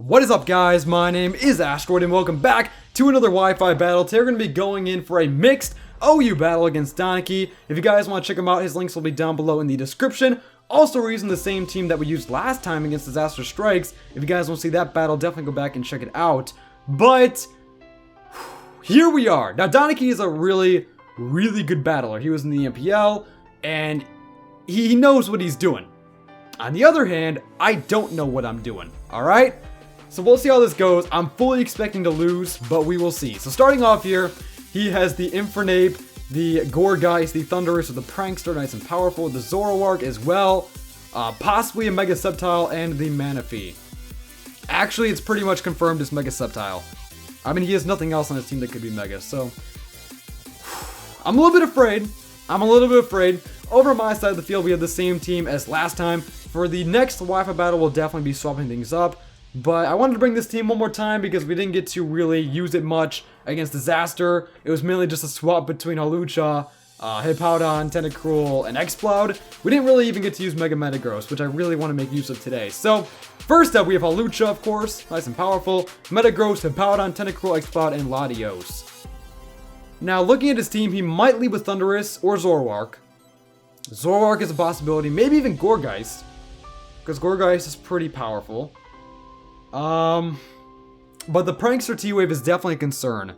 What is up, guys? My name is Astroid and welcome back to another Wi-Fi battle. Today we're going to be going in for a mixed OU battle against Danekii. If you guys want to check him out, his links will be down below in the description. Also, we're using the same team that we used last time against Disaster Strikes. If you guys want to see that battle, definitely go back and check it out. But here we are. Now, Danekii is a really good battler. He was in the MPL and he knows what he's doing. On the other hand, I don't know what I'm doing, alright? So we'll see how this goes. I'm fully expecting to lose, but we will see. So starting off here, he has the Infernape, the Gorgeist, the Thunderous with the Prankster, nice and powerful, the Zoroark as well, possibly a Mega Sceptile, and the Manaphy. Actually, it's pretty much confirmed it's Mega Sceptile. I mean, he has nothing else on his team that could be Mega, so I'm a little bit afraid. Over on my side of the field, we have the same team as last time. For the next Wi-Fi battle, we'll definitely be swapping things up. But I wanted to bring this team one more time because we didn't get to really use it much against Disaster. It was mainly just a swap between Hawlucha, Hippowdon, Tentacruel, and Exploud. We didn't really even get to use Mega Metagross, which I really want to make use of today. So, first up, we have Hawlucha, of course, nice and powerful. Metagross, Hippowdon, Tentacruel, Exploud, and Latios. Now, looking at his team, he might lead with Thunderous or Zoroark. Zoroark is a possibility, maybe even Gorgeist, because Gorgeist is pretty powerful. But the Prankster T-Wave is definitely a concern.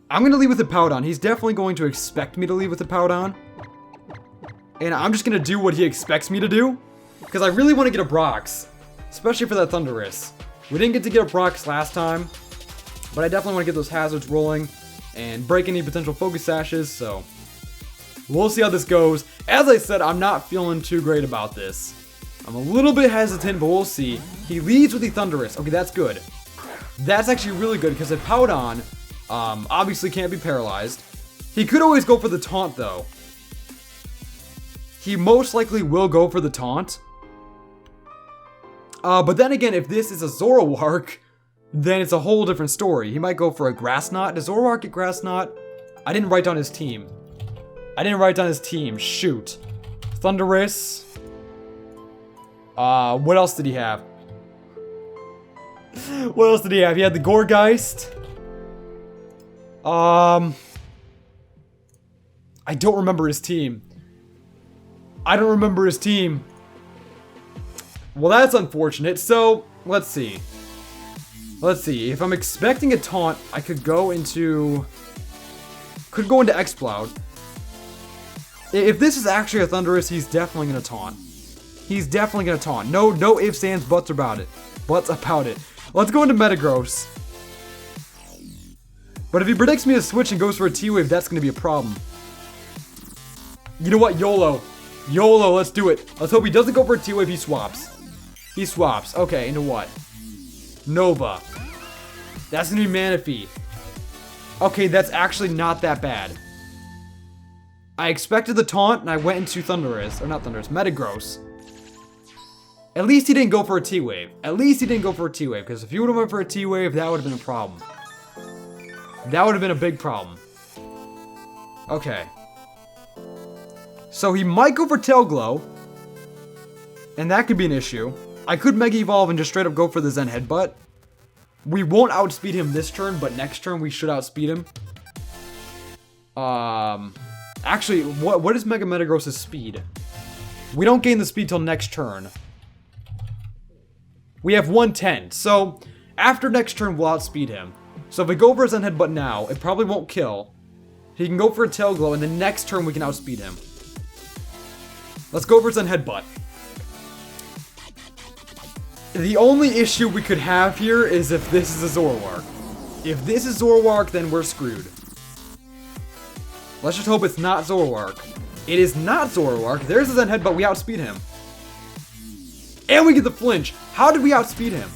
I'm going to lead with Hippowdon. He's definitely going to expect me to lead with Hippowdon. And I'm just going to do what he expects me to do, because I really want to get a Brox, especially for that Thunderous. We didn't get to get a Brox last time, but I definitely want to get those hazards rolling and break any potential Focus Sashes, so we'll see how this goes. As I said, I'm not feeling too great about this. I'm a little bit hesitant, but we'll see. He leads with the Thunderous. Okay, that's good. That's actually really good, because Hippowdon obviously can't be paralyzed. He could always go for the taunt, though. He most likely will go for the taunt. But then again, if this is a Zoroark, then it's a whole different story. He might go for a Grass Knot. Does Zoroark get Grass Knot? I didn't write down his team. Shoot. Thunderous. What else did he have? He had the Gorgeist. I don't remember his team. Well, that's unfortunate. So, let's see. If I'm expecting a taunt, I could go into Exploud. If this is actually a Thunderous, he's definitely gonna taunt. No ifs, ands, buts about it. Let's go into Metagross. But if he predicts me to switch and goes for a T-Wave, that's gonna be a problem. You know what? YOLO, let's do it. Let's hope he doesn't go for a T-Wave, he swaps. Okay, into what? Nova. That's gonna be Manaphy. Okay, that's actually not that bad. I expected the taunt, and I went into Metagross. At least he didn't go for a T-Wave. Because if he would have went for a T-Wave, that would have been a problem. That would have been a big problem. Okay. So he might go for Tail Glow. And that could be an issue. I could Mega Evolve and just straight up go for the Zen Headbutt. We won't outspeed him this turn, but next turn we should outspeed him. Actually, what is Mega Metagross' speed? We don't gain the speed till next turn. We have 110, so after next turn we'll outspeed him. So if we go for a Zen Headbutt now, it probably won't kill. He can go for a Tail Glow, and the next turn we can outspeed him. Let's go for Zen Headbutt. The only issue we could have here is if this is a Zoroark. If this is Zoroark, then we're screwed. Let's just hope it's not Zoroark. It is not Zoroark. There's a Zen Headbutt. We outspeed him. And we get the flinch. How did we outspeed him?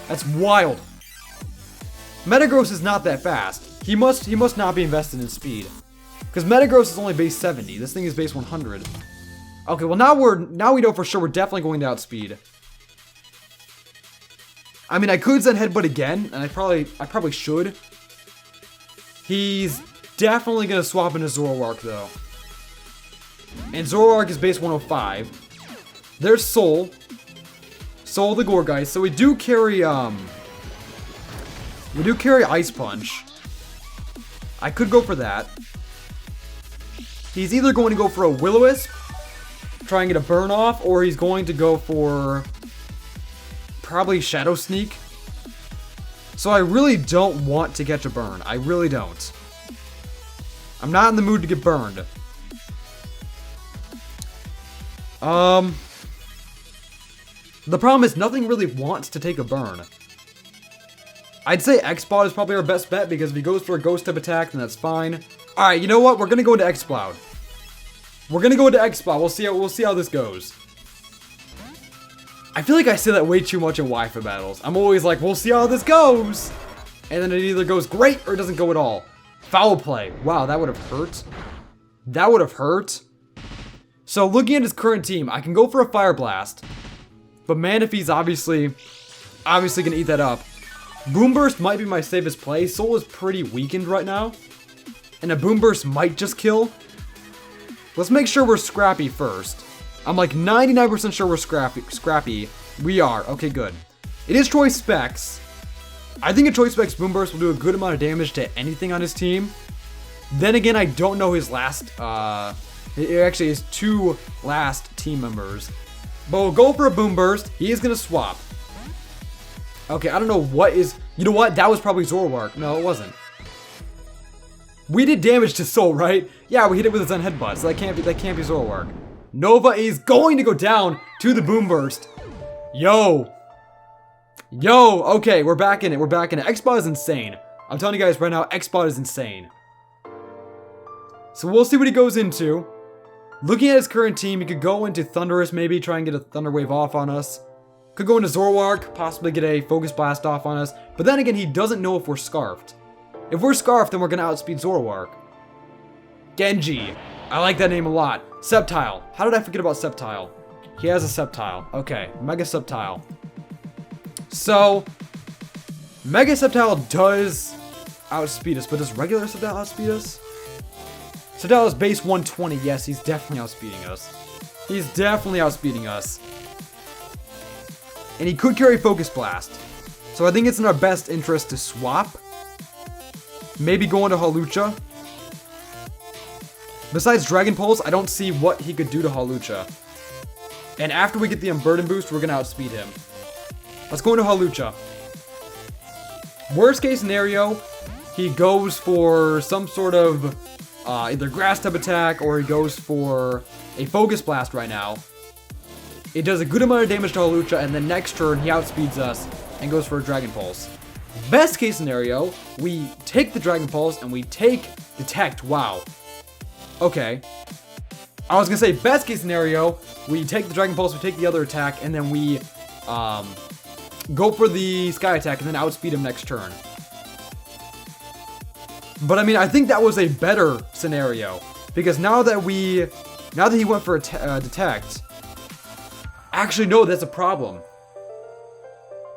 That's wild. Metagross is not that fast. He must not be invested in speed. Because Metagross is only base 70. This thing is base 100. Okay, well now we know for sure we're definitely going to outspeed. I mean, I could Zen Headbutt again, and I probably should. He's definitely going to swap into Zoroark, though. And Zoroark is base 105. There's Soul. Soul the Gorgeist. So we do carry Ice Punch. I could go for that. He's either going to go for a Will-O-Wisp, try and get a burn off, or he's going to go for probably Shadow Sneak. So I really don't want to catch a burn. I really don't. I'm not in the mood to get burned. The problem is nothing really wants to take a burn. I'd say X-Cloud is probably our best bet because if he goes for a ghost type attack, then that's fine. Alright, you know what? We're gonna go into X-Cloud. We're gonna go into X-Cloud. We'll see how this goes. I feel like I say that way too much in Wi-Fi battles. I'm always like, we'll see how this goes. And then it either goes great or it doesn't go at all. Foul play. Wow, that would have hurt. That would have hurt. So looking at his current team, I can go for a Fire Blast. But Manaphy's obviously gonna eat that up. Boom Burst might be my safest play. Soul is pretty weakened right now. And a Boom Burst might just kill. Let's make sure we're scrappy first. I'm like 99% sure we're scrappy. We are. Okay, good. It is Choice Specs. I think a Choice Specs Boom Burst will do a good amount of damage to anything on his team. Then again, I don't know his last, actually his 2 last team members. But we'll go for a Boom Burst. He is going to swap. Okay, I don't know what is... You know what? That was probably Zoroark. No, it wasn't. We did damage to Soul, right? Yeah, we hit it with a Zen Headbutt, so that can't be Zoroark. Nova is going to go down to the Boom Burst. Yo. Yo, okay, we're back in it. We're back in it. X-Bot is insane. I'm telling you guys right now, X-Bot is insane. So we'll see what he goes into. Looking at his current team, he could go into Thundurus, maybe try and get a Thunder Wave off on us. Could go into Zoroark, possibly get a Focus Blast off on us. But then again, he doesn't know if we're Scarfed. If we're Scarfed, then we're going to outspeed Zoroark. Genji. I like that name a lot. Sceptile. How did I forget about Sceptile? He has a Sceptile. Okay, Mega Sceptile. So, Mega Sceptile does outspeed us, but does regular Sceptile outspeed us? Sceptile is base 120. Yes, he's definitely outspeeding us. He's definitely outspeeding us. And he could carry Focus Blast. So I think it's in our best interest to swap. Maybe go into Hawlucha. Besides Dragon Pulse, I don't see what he could do to Hawlucha. And after we get the Unburden boost, we're going to outspeed him. Let's go into Hawlucha. Worst case scenario, he goes for some sort of either Grass type attack or he goes for a Focus Blast right now. It does a good amount of damage to Hawlucha, and then next turn he outspeeds us and goes for a Dragon Pulse. Best case scenario, we take the Dragon Pulse and we take Detect. Wow. Okay. I was gonna say best case scenario, we take the Dragon Pulse, we take the other attack, and then we go for the Sky Attack and then outspeed him next turn. But I mean, I think that was a better scenario because now that he went for a Detect. Actually, no, that's a problem.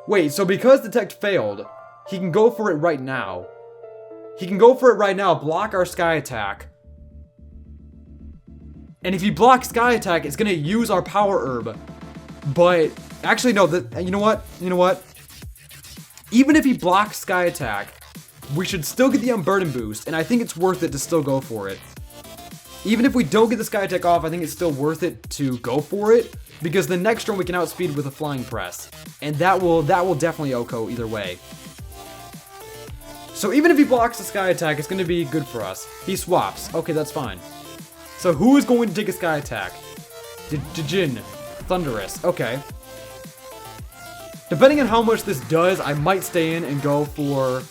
Wait, so because Detect failed, he can go for it right now. He can go for it right now, block our Sky Attack. And if he blocks Sky Attack, it's going to use our Power Herb. But, actually, no, you know what? You know what? Even if he blocks Sky Attack, we should still get the Unburden boost, and I think it's worth it to still go for it. Even if we don't get the Sky Attack off, I think it's still worth it to go for it. Because the next turn we can outspeed with a Flying Press. And that will definitely OHKO either way. So even if he blocks the Sky Attack, it's going to be good for us. He swaps. Okay, that's fine. So who is going to take a Sky Attack? Jin. Thundurus. Okay. Depending on how much this does, I might stay in and go for...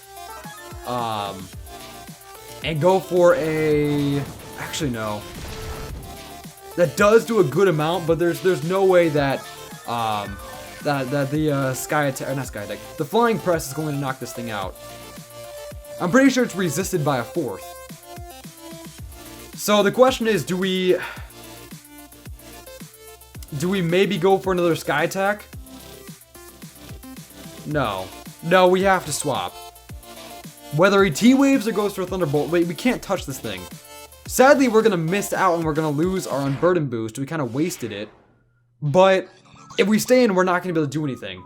Actually, no. That does do a good amount, but there's no way that the Sky Attack, not Sky Attack, the Flying Press is going to knock this thing out. I'm pretty sure it's resisted by a 4th. So the question is, do we maybe go for another Sky Attack? No. No, we have to swap. Whether he T-Waves or goes for a Thunderbolt, wait, we can't touch this thing. Sadly, we're going to miss out and we're going to lose our Unburden boost. We kind of wasted it. But if we stay in, we're not going to be able to do anything.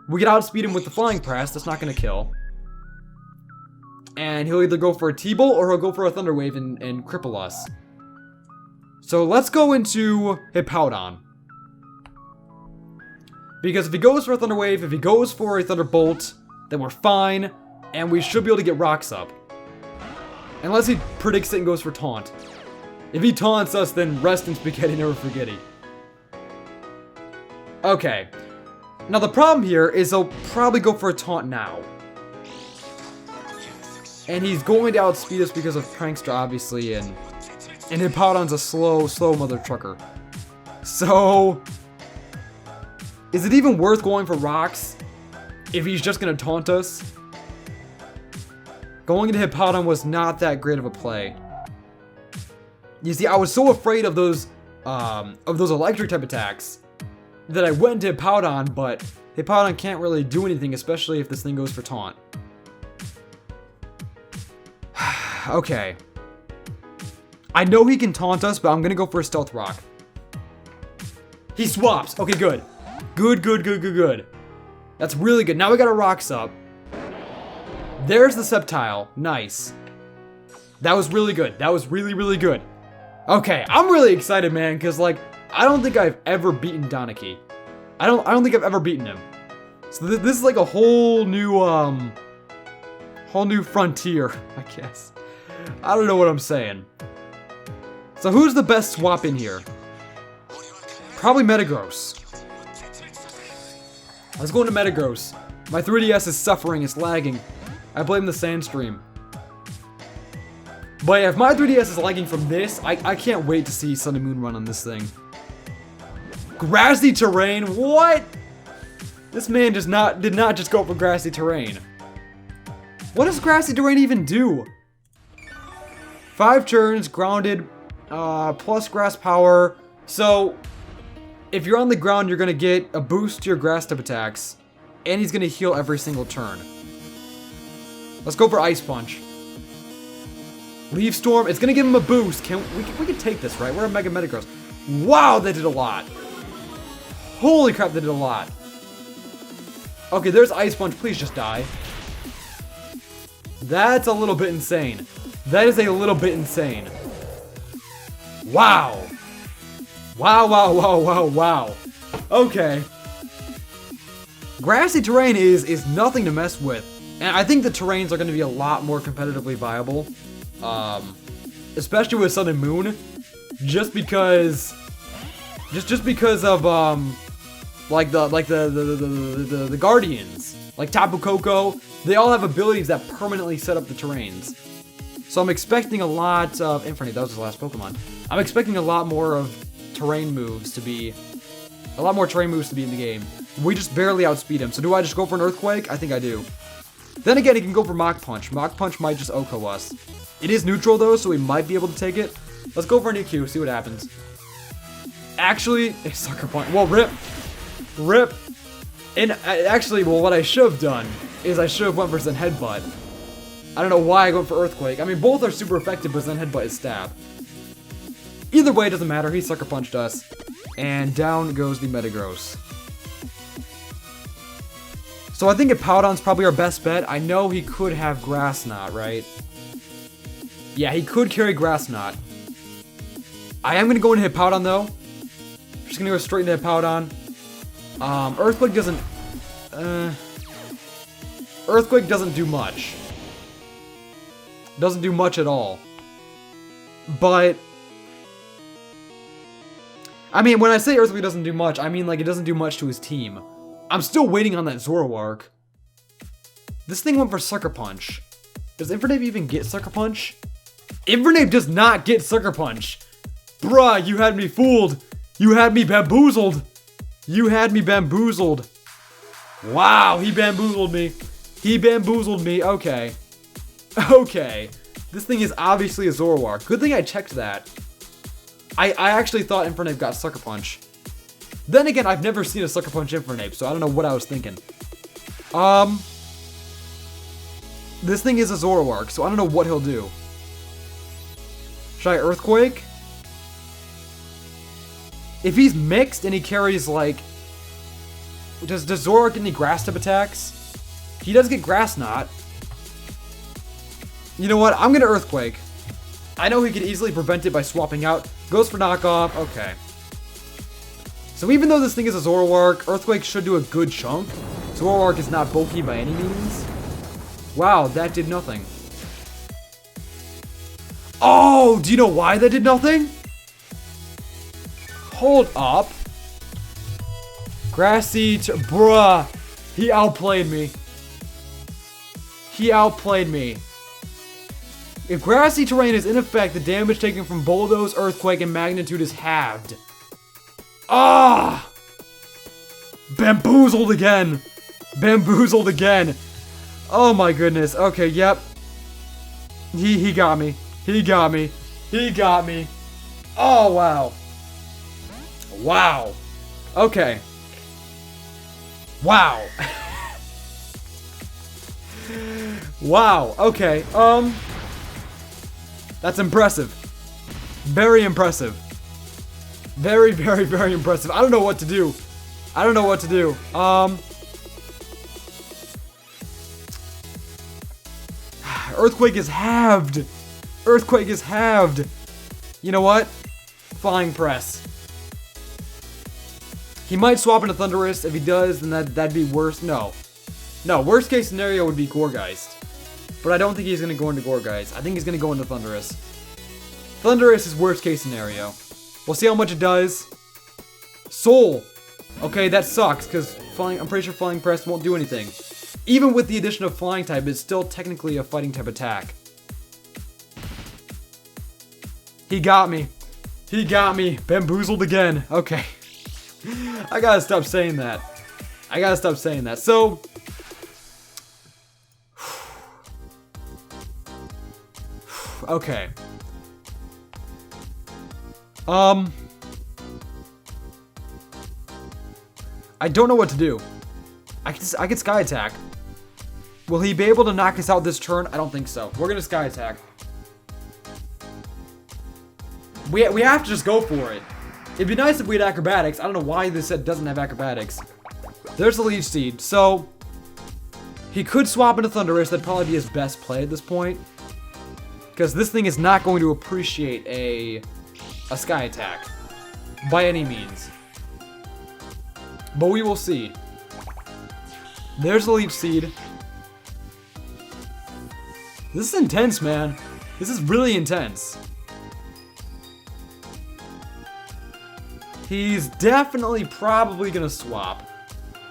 We can outspeed him with the Flying Press. That's not going to kill. And he'll either go for a T-Bolt or he'll go for a Thunder Wave and cripple us. So let's go into Hippowdon. Because if he goes for a Thunder Wave, if he goes for a Thunderbolt, then we're fine. And we should be able to get rocks up. Unless he predicts it and goes for Taunt. If he taunts us, then rest in spaghetti, never forgetty. Okay. Now the problem here is he'll probably go for a Taunt now. And he's going to outspeed us because of Prankster, obviously, and Hippowdon's a slow mother trucker. So, is it even worth going for rocks if he's just going to taunt us? Going into Hippowdon was not that great of a play. You see, I was so afraid of those electric type attacks that I went into Hippowdon, but Hippowdon can't really do anything, especially if this thing goes for taunt. Okay. I know he can taunt us, but I'm gonna go for a Stealth Rock. He swaps. Okay, good. Good. That's really good. Now we got our rocks up. There's the Sceptile. Nice. That was really good. That was really good. Okay, I'm really excited, man, because, like, I don't think I've ever beaten Danekii. I don't think I've ever beaten him. So this is like a whole new frontier, I guess. I don't know what I'm saying. So who's the best swap in here? Probably Metagross. Let's go into Metagross. My 3DS is suffering, it's lagging. I blame the Sandstream. But yeah, if my 3DS is lagging from this, I can't wait to see Sun and Moon run on this thing. Grassy terrain? What? This man did not just go for grassy terrain. What does grassy terrain even do? 5 turns, grounded, plus grass power. So, if you're on the ground, you're going to get a boost to your grass type attacks. And he's going to heal every single turn. Let's go for Ice Punch. Leaf Storm, it's going to give him a boost. We can take this, right? We're a Mega Metagross. Wow, that did a lot. Holy crap, that did a lot. Okay, there's Ice Punch. Please just die. That's a little bit insane. That is a little bit insane. Wow. Wow. Okay. Grassy terrain is nothing to mess with. And I think the terrains are going to be a lot more competitively viable. Especially with Sun and Moon. Just because of like the Guardians. Like Tapu Koko. They all have abilities that permanently set up the terrains. So I'm expecting a lot of Infernape, that was his last Pokemon. I'm expecting a lot more of terrain moves to be in the game. We just barely outspeed him. So do I just go for an Earthquake? I think I do. Then again, he can go for Mach Punch. Mach Punch might just OHKO us. It is neutral though, so we might be able to take it. Let's go for an EQ, see what happens. Actually, a Sucker Punch. Well, rip. And actually, well, what I should have done is I should have went for Zen Headbutt. I don't know why I went for Earthquake. I mean, both are super effective, but Zen Headbutt is stab. Either way, it doesn't matter. He Sucker Punched us. And down goes the Metagross. So I think Hippowdon's probably our best bet. I know he could have Grass Knot, right? Yeah, he could carry Grass Knot. I am going to go into Hippowdon, though. Just going to go straight into Hippowdon. Earthquake doesn't... Earthquake doesn't do much. Doesn't do much at all. But... I mean, when I say Earthquake doesn't do much, I mean, like, it doesn't do much to his team. I'm still waiting on that Zoroark. This thing went for Sucker Punch. Does Infernape even get Sucker Punch? Infernape does not get Sucker Punch. Bruh, you had me fooled. You had me bamboozled. You had me bamboozled. Wow, he bamboozled me. He bamboozled me. Okay. Okay. This thing is obviously a Zoroark. Good thing I checked that. I actually thought Infernape got Sucker Punch. Then again, I've never seen a Sucker Punch Infernape, so I don't know what I was thinking. This thing is a Zoroark, so I don't know what he'll do. Should I Earthquake? If he's mixed and he carries, like... Does Zoroark get any grass type attacks? He does get Grass Knot. You know what? I'm going to Earthquake. I know he could easily prevent it by swapping out. Goes for knockoff. Okay. So even though this thing is a Zoroark, Earthquake should do a good chunk. Zoroark is not bulky by any means. Wow, that did nothing. Oh, do you know why that did nothing? Hold up. Grassy, bruh. He outplayed me. He outplayed me. If grassy terrain is in effect, the damage taken from Bulldoze, Earthquake, and Magnitude is halved. Ah! Bamboozled again. Bamboozled again. Oh my goodness. Okay, yep. He got me. He got me. He got me. Oh, wow. Wow. Okay. Wow. Wow. Okay. That's impressive. Very impressive. Very, very, very impressive. I don't know what to do. I don't know what to do. Earthquake is halved. Earthquake is halved. You know what? Flying Press. He might swap into Thunderous. If he does, then that'd be worse. No. No, worst case scenario would be Gourgeist. But I don't think he's going to go into Gourgeist. I think he's going to go into Thunderous. Thunderous is worst case scenario. We'll see how much it does. Soul. Okay, that sucks, because I'm pretty sure Flying Press won't do anything. Even with the addition of Flying type, it's still technically a fighting type attack. He got me. He got me. Bamboozled again. Okay. I gotta stop saying that. I gotta stop saying that. So... okay. I don't know what to do. I could Sky Attack. Will he be able to knock us out this turn? I don't think so. We're gonna Sky Attack. We have to just go for it. It'd be nice if we had Acrobatics. I don't know why this set doesn't have Acrobatics. There's the Leech Seed. So, he could swap into Thunderous. That'd probably be his best play at this point. Because this thing is not going to appreciate a Sky Attack. By any means. But we will see. There's the Leech Seed. This is intense, man. This is really intense. He's definitely probably gonna swap.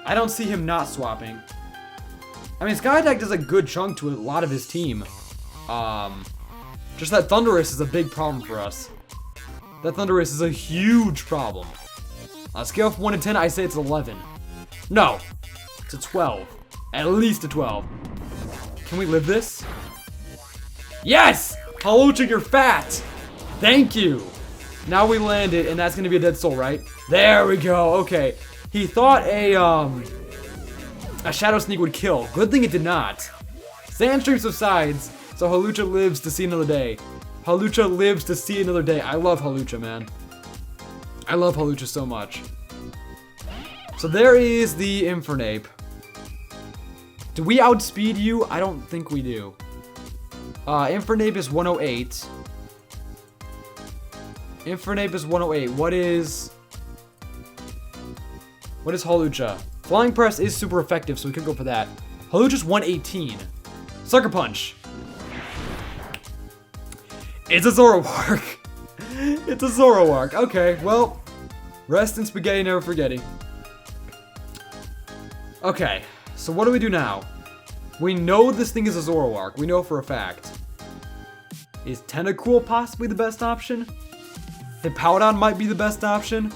I don't see him not swapping. I mean, Sky Attack does a good chunk to a lot of his team. Just that Thunderous is a big problem for us. That Thunderous is a huge problem. On a scale from 1 to 10, I say it's 11. No, it's a 12. At least a 12. Can we live this? Yes! Hawlucha, you're fat! Thank you! Now we landed, and that's gonna be a Dead Soul, right? There we go, okay. He thought a Shadow Sneak would kill. Good thing it did not. Sandstream subsides, so Hawlucha lives to see another day. Hawlucha lives to see another day. I love Hawlucha, man. I love Hawlucha so much. So there is the Infernape. Do we outspeed you? I don't think we do. Infernape is 108. Infernape is 108. What is Hawlucha? Flying Press is super effective, so we could go for that. Hawlucha's 118. Sucker Punch. It's a Zoroark. It's a Zoroark. Okay, well, rest in spaghetti, never forgetting. Okay, so what do we do now? We know this thing is a Zoroark. We know for a fact. Is Tentacool possibly the best option? Hippowdon might be the best option.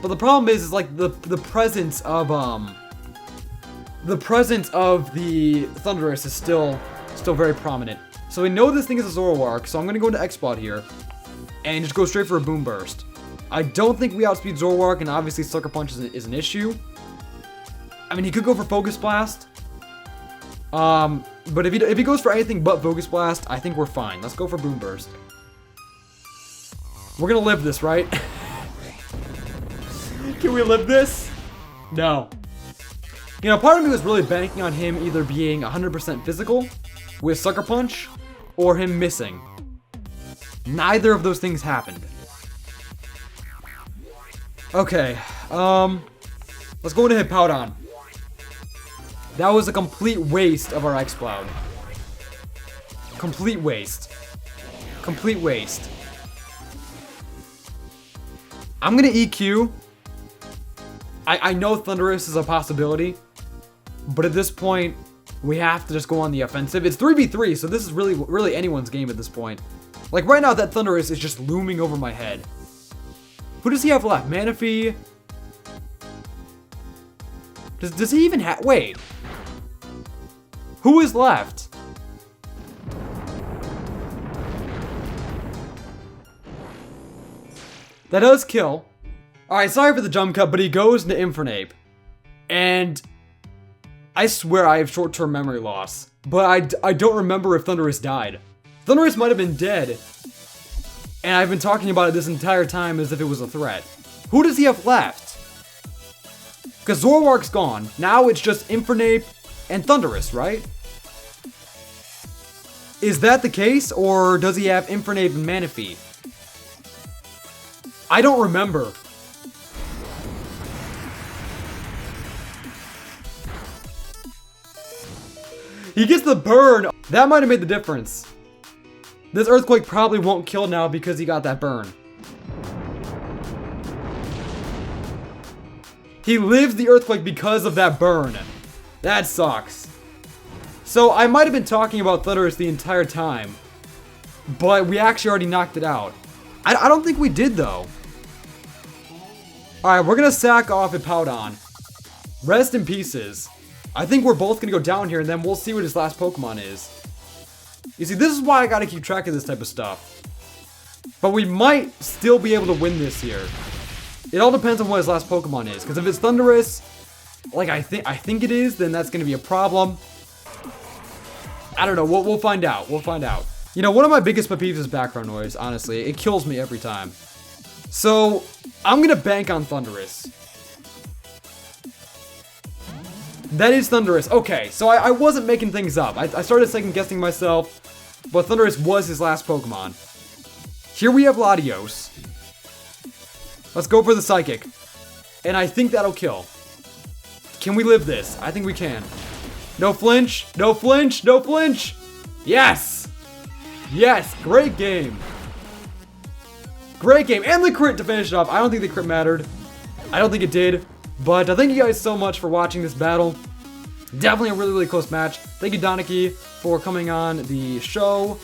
But the problem is like the presence of the Thunderous is still very prominent. So we know this thing is a Zoroark, so I'm gonna go into X-Spot here and just go straight for a Boom Burst. I don't think we outspeed Zoroark, and obviously Sucker Punch is an issue. I mean, he could go for Focus Blast. But if he goes for anything but Focus Blast, I think we're fine. Let's go for Boom Burst. We're gonna live this, right? Can we live this? No. You know, part of me was really banking on him either being 100% physical with Sucker Punch or him missing. Neither of those things happened. Okay, let's go into Hippowdon. That was a complete waste of our X-Cloud. Complete waste. Complete waste. I'm gonna EQ. I know Thundurus is a possibility, but at this point, we have to just go on the offensive. It's 3v3, so this is really anyone's game at this point. Like right now, that Thundurus is just looming over my head. Who does he have left? Manaphy? Does he even have... Wait. Who is left? That does kill. Alright, sorry for the jump cut, but he goes into Infernape. And I swear I have short-term memory loss. But I don't remember if Thundurus died. Thundurus might have been dead. And I've been talking about it this entire time as if it was a threat. Who does he have left? Because Zoroark's gone. Now it's just Infernape and Thundurus, right? Is that the case? Or does he have Infernape and Manaphy? I don't remember. He gets the burn. That might have made the difference. This Earthquake probably won't kill now because he got that burn. He lives the Earthquake because of that burn. That sucks. So I might have been talking about Thundurus the entire time, but we actually already knocked it out. I don't think we did though. Alright, we're gonna sack off Hippowdon. Rest in pieces. I think we're both gonna go down here and then we'll see what his last Pokemon is. You see, this is why I gotta keep track of this type of stuff. But we might still be able to win this here. It all depends on what his last Pokemon is. Because if it's Thundurus, like I think it is, then that's gonna be a problem. I don't know, we'll find out. We'll find out. You know, one of my biggest pet peeves is background noise, honestly. It kills me every time. So, I'm gonna bank on Thundurus. That is Thundurus. Okay, so I wasn't making things up. I started second guessing myself, but Thundurus was his last Pokemon. Here we have Latios. Let's go for the Psychic. And I think that'll kill. Can we live this? I think we can. No flinch, no flinch, no flinch! Yes! Yes, great game. Great game, and the crit to finish it off. I don't think the crit mattered. I don't think it did. But thank you guys so much for watching this battle. Definitely a really close match. Thank you, Danekii, for coming on the show.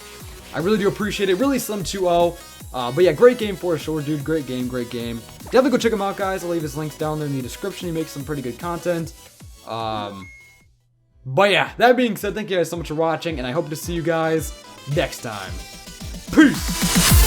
I really do appreciate it. Really slim 2-0. But yeah, great game for sure, dude. Great game, great game. Definitely go check him out, guys. I'll leave his links down there in the description. He makes some pretty good content. But yeah, that being said, thank you guys so much for watching, and I hope to see you guys next time. Peace!